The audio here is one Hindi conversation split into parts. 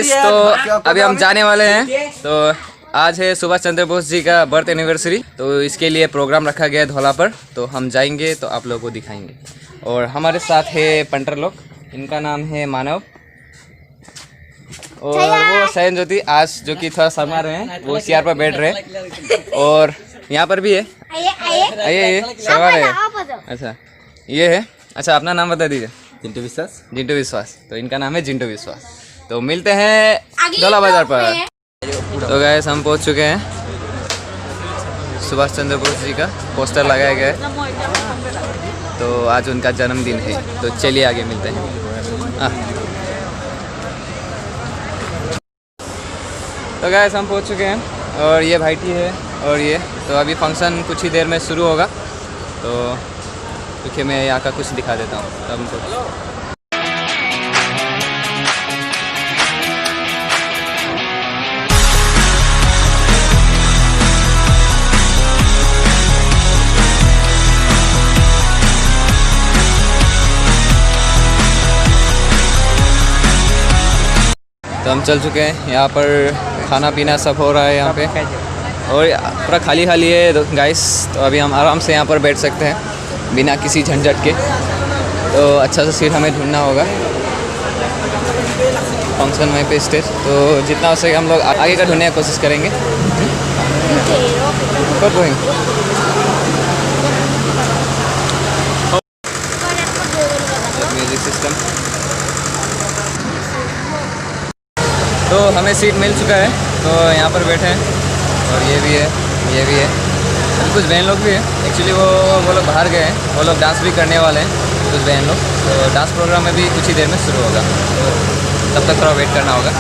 गाइस तो अभी हम जाने वाले हैं। तो आज है सुभाष चंद्र बोस जी का बर्थ एनिवर्सरी, तो इसके लिए प्रोग्राम रखा गया है धौला पर। तो हम जाएंगे तो आप लोगों को दिखाएंगे। और हमारे साथ है पंटर लोग, इनका नाम है मानव और वो सैन ज्योति, आज जो कि थोड़ा शर्मा रहे हैं, वो चेयर पर बैठ रहे हैं। और यहाँ पर भी है, आइए शर्मा रहे हैं। अच्छा ये है, अच्छा अपना नाम बता दीजिए। जिंटू विश्वास। जिंटू विश्वास, तो इनका नाम है जिंटू विश्वास। तो मिलते हैं धौला बाजार पर। तो गाइस हम पहुंच चुके हैं, सुभाष चंद्र बोस जी का पोस्टर लगाया गया है। तो आज उनका जन्मदिन है, तो चलिए आगे मिलते हैं। तो गाइस हम पहुंच चुके हैं और ये भाईटी है और ये, तो अभी फंक्शन कुछ ही देर में शुरू होगा। तो देखिए मैं यहाँ का कुछ दिखा देता हूँ तब हमको। तो हम चल चुके हैं, यहाँ पर खाना पीना सब हो रहा है यहाँ पे, और पूरा खाली खाली है गाइस। तो अभी हम आराम से यहाँ पर बैठ सकते हैं बिना किसी झंझट के। तो अच्छा सा सीट हमें ढूंढना होगा फंक्शन में पे स्टेज। तो जितना हो सके हम लोग आगे का ढूंढने की कोशिश करेंगे। म्यूजिक सिस्टम, तो हमें सीट मिल चुका है, तो यहाँ पर बैठे हैं। और ये भी है, ये भी है, अभी कुछ बहन लोग भी हैं। एक्चुअली वो लोग बाहर गए हैं, वो लोग डांस भी करने वाले हैं कुछ बहन लोग। तो डांस प्रोग्राम में भी कुछ ही देर में शुरू होगा, तो तब तक थोड़ा वेट करना होगा।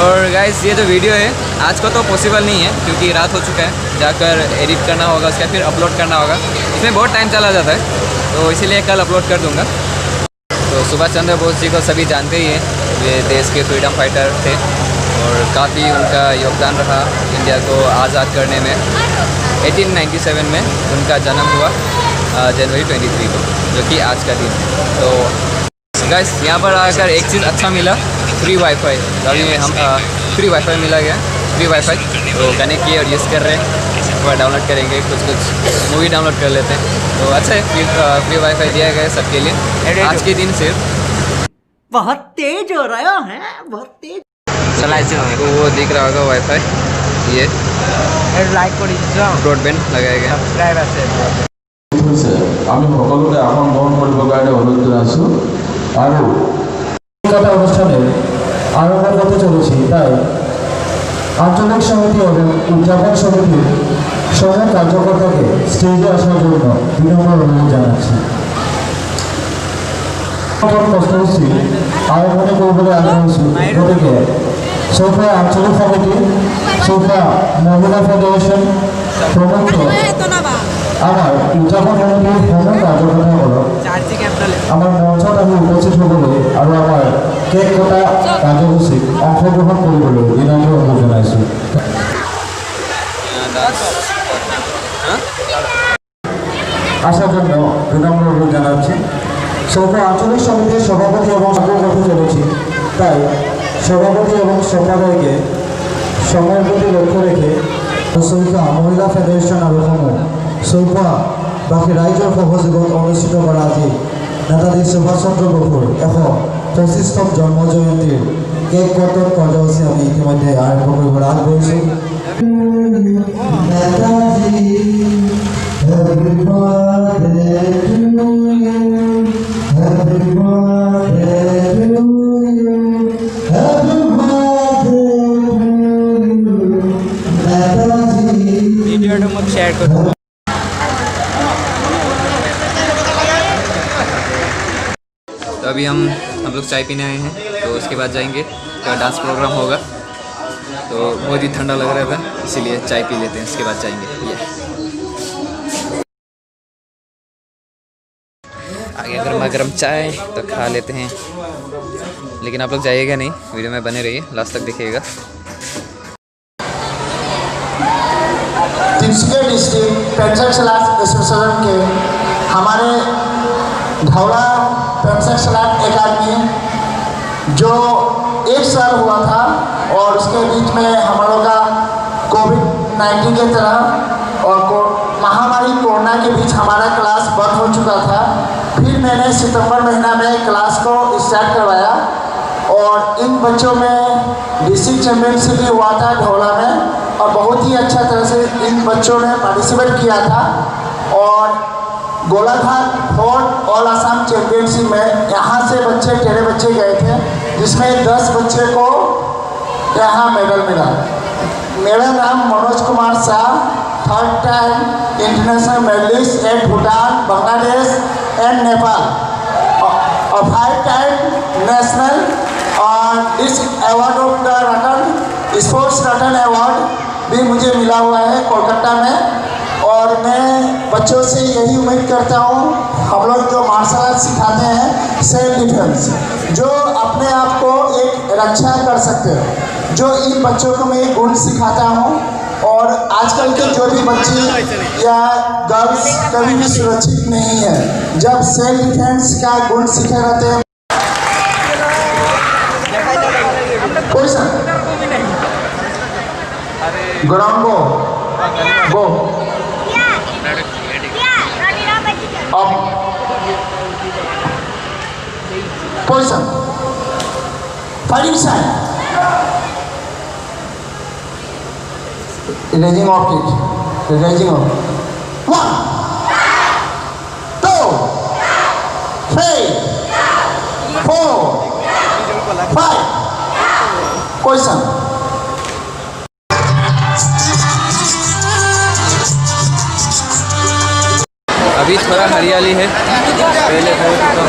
और गाइस ये जो वीडियो है आज को तो पॉसिबल नहीं है, क्योंकि रात हो चुका है, जाकर एडिट करना होगा, उसका फिर अपलोड करना होगा, इसमें बहुत टाइम चला जाता है। तो इसीलिए कल अपलोड कर दूँगा। तो सुभाष चंद्र बोस जी को सभी जानते ही हैं, ये देश के फ्रीडम फाइटर थे और काफ़ी उनका योगदान रहा इंडिया को आज़ाद करने में। 1897 में उनका जन्म हुआ जनवरी 23 को, जो कि आज का दिन है। तो गाइस यहाँ पर आकर एक चीज़ अच्छा मिला, फ्री वाईफाई। तो अभी हम फ्री वाईफाई मिला गया, फ्री वाईफाई तो कनेक्ट किए और यूज़ कर रहे हैं। थोड़ा डाउनलोड करेंगे, कुछ मूवी डाउनलोड कर लेते हैं। तो अच्छा है, फ्री वाईफाई दिया गया है सबके लिए आज के दिन सिर्फ। बहुत तेज हो रहा है, बहुत तेज। तो वो दिख रहा होगा वाईफाई, ये ब्रॉडबैंड लगाया गया। আমি সকলোকে আহ্বান গ্রহণ কৰিবৰ কাৰণে অনুৰোধ জনাইছোঁ। আৰু কলকাতা অনুষ্ঠানে আৰম্ভ করতে চলেছি, তাই আঞ্চলিক সমিতি এবং উদযাপন সমিতির সহ কার্যকর্তাকে স্টেজে আসার জন্য বিনম্র অনুরোধ জানাচ্ছি। কর্মসূচি আরম্ভ কৰিবলৈ আগবাঢ়িছোঁ, গতিকে সোফা আঞ্চলিক সমিতি, সোফা মহিলা ফেডারেশন প্রমুখ আমার উদযাপন সমিতির সহ কাৰ্যকৰ্তাসকলক আমাৰ মঞ্চত আমি উপস্থিত হ'বলৈ আৰু আমাৰ কেক কটা কাৰ্যসূচীত অংশগ্ৰহণ কৰিবলৈ বিনম্ৰ অনুৰোধ জনাইছোঁ। আসার জন্য বিনম্র অনুরোধ জানাচ্ছি। সোফা আঞ্চলিক সমিতির সভাপতি এবং করতে চলেছি, তাই সভাপতি এবং সম্পাদককে সময়ের প্রতি লক্ষ্য রেখে সোফা মহিলা ফেডারেশন আৰু সমূহ সোফা বাকী ৰাইজৰ সহযোগত অনুষ্ঠিত কৰা আজি নেতাজী সুভাষ চন্দ্ৰ বসুৰ 125তম জন্ম জয়ন্তীৰ কেক কটন কাৰ্যসূচী আমি ইতিমধ্যে আৰম্ভ কৰিবলৈ আগবাঢ়িছোঁ। शेयर करो। तो अभी हम लोग चाय पीने आए हैं, तो उसके बाद जाएंगे, तो डांस प्रोग्राम होगा। तो बहुत ही ठंडा लग रहा था, इसीलिए चाय पी लेते हैं, उसके बाद जाएंगे। आगे गर्मा गर्म चाय तो खा लेते हैं, लेकिन आप लोग जाइएगा नहीं, वीडियो में बने रहिए, लास्ट तक देखिएगा। तिनसुकिया डिस्ट्रिक्ट पेंशन सलाद एसोसिएशन के हमारे धौला पेंशन सलाद एकेडमी जो एक साल हुआ था और उसके बीच में हम लोग का कोविड-19 के तरह और महामारी कोरोना के बीच हमारा क्लास बंद हो चुका था। फिर मैंने सितंबर महीना में क्लास को स्टार्ट करवाया और इन बच्चों में डिस्ट्रिक्ट चैम्पियनशिप भी हुआ था ढोला में और बहुत ही अच्छा तरह से इन बच्चों ने पार्टिसिपेट किया था। और Golaghat fort all Assam championship में यहाँ से बच्चे 13 बच्चे गए थे, जिसमें 10 बच्चे को यहाँ मेडल मिला। मेरा नाम Manoj Kumar Shah, 3rd time international medalist at Bhutan, Bangladesh and Nepal और 5 टाइम नेशनल। और इस award of the Ratan sports Ratan award भी मुझे मिला हुआ है कोलकाता में। और मैं बच्चों से यही उम्मीद करता हूँ, हम लोग जो मार्शल आर्ट सिखाते हैं सेल्फ डिफेंस, जो अपने आप को एक रक्षा कर सकते हो, जो इन बच्चों को मैं गुण सिखाता हूँ। और आजकल के जो भी बच्चे या गर्ल्स कभी भी सुरक्षित नहीं है जब सेल्फ डिफेंस का गुण सीखे रहते हैं। कोई सर ग्राउंड गो अब position fighting side raising of kick raising of 1 2 3 4 5 position. अभी थोड़ा हरियाली है, पहले बहुत कम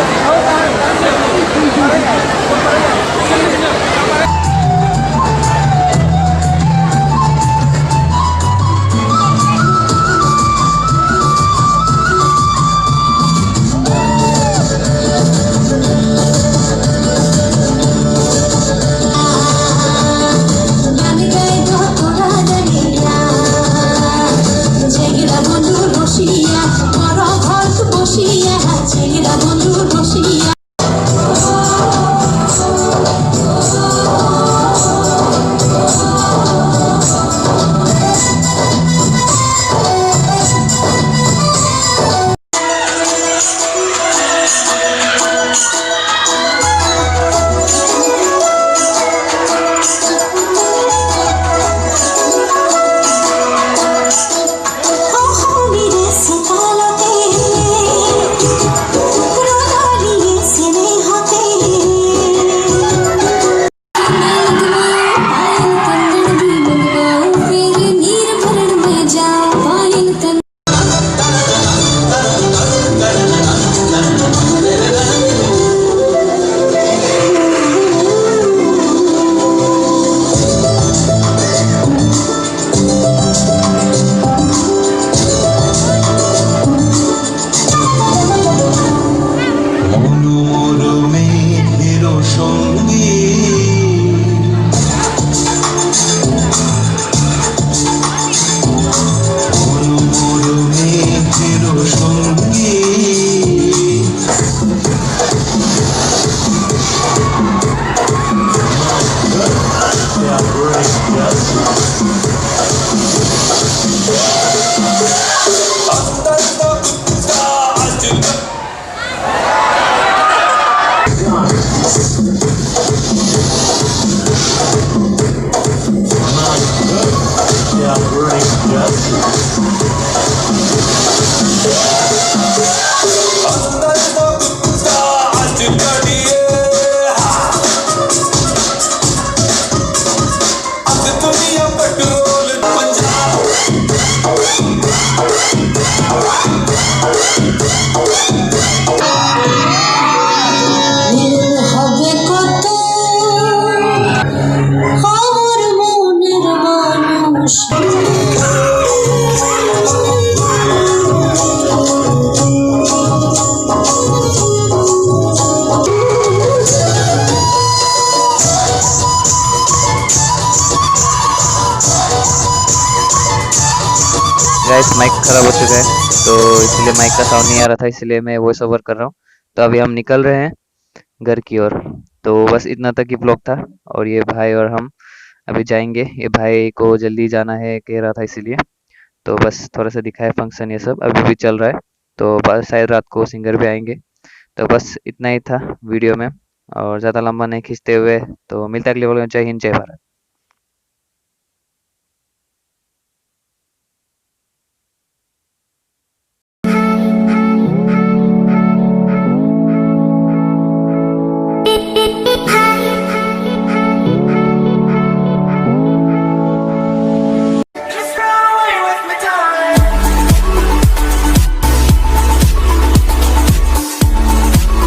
गाइस माइक खराब हो चुका है तो इसलिए माइक का साउंड नहीं आ रहा था, इसलिए मैं वॉइस ओवर कर रहा हूँ। तो अभी हम निकल रहे हैं घर की ओर। तो बस इतना तक ही ब्लॉग था। और ये भाई और हम अभी जाएंगे, ये भाई को जल्दी जाना है कह रहा था इसीलिए। तो बस थोड़ा सा दिखाया फंक्शन, ये सब अभी भी चल रहा है। तो बस शायद रात को सिंगर भी आएंगे। तो बस इतना ही था वीडियो में, और ज़्यादा लंबा नहीं खींचते हुए तो मिलता है अगले वीडियो में। जय हिंद, जय भारत।